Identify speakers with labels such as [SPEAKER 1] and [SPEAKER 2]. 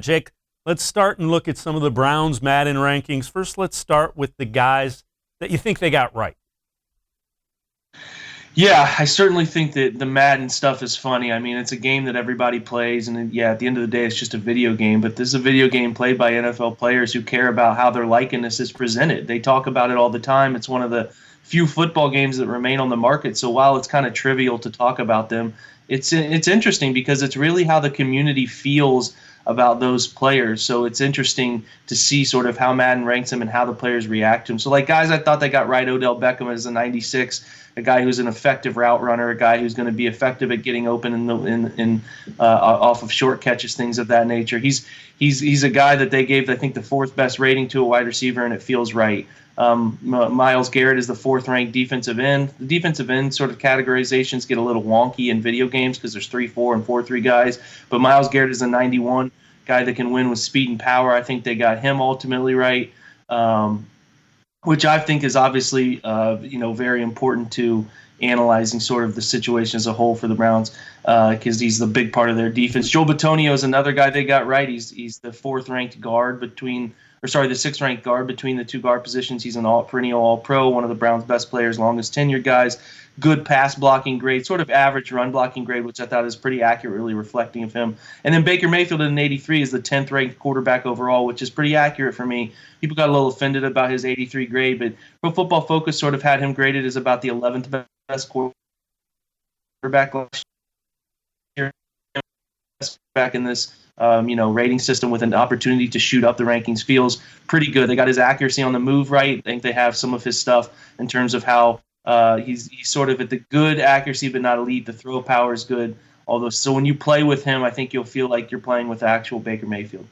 [SPEAKER 1] Jake, let's start and look at some of the Browns Madden rankings. First, let's start with the guys that you think they got right.
[SPEAKER 2] Yeah, I certainly think that the Madden stuff is funny. I mean, it's a game that everybody plays, and yeah, at the end of the day, it's just a video game. But this is a video game played by NFL players who care about how their likeness is presented. They talk about it all the time. It's one of the few football games that remain on the market. So while it's kind of trivial to talk about them, it's interesting because it's really how the community feels about those players. So it's interesting to see sort of how Madden ranks them and how the players react to them. So like guys I thought they got right, Odell Beckham as a 96, a guy who's an effective route runner, a guy who's going to be effective at getting open off of short catches, things of that nature. He's a guy that they gave, I think, the fourth best rating to a wide receiver, and it feels right. Myles-Garrett is the fourth-ranked defensive end. The defensive end sort of categorizations get a little wonky in video games because there's 3-4 and 4-3 guys, but Myles-Garrett is a 91, guy that can win with speed and power. I think they got him ultimately right, which I think is obviously very important to analyzing sort of the situation as a whole for the Browns because he's the big part of their defense. Joel-Bitonio is another guy they got right. He's the fourth-ranked guard the sixth-ranked guard between the two guard positions. He's an perennial All-Pro, one of the Browns' best players, longest tenured guys. Good pass blocking grade, sort of average run blocking grade, which I thought is pretty accurately reflecting of him. And then Baker-Mayfield at an 83 is the 10th-ranked quarterback overall, which is pretty accurate for me. People got a little offended about his 83 grade, but Pro Football Focus sort of had him graded as about the 11th best quarterback last year. Back in this rating system with an opportunity to shoot up the rankings feels pretty good. They got his accuracy on the move right. I think they have some of his stuff in terms of how he's sort of at the good accuracy but not elite. The throw power is good. So when you play with him, I think you'll feel like you're playing with actual Baker Mayfield.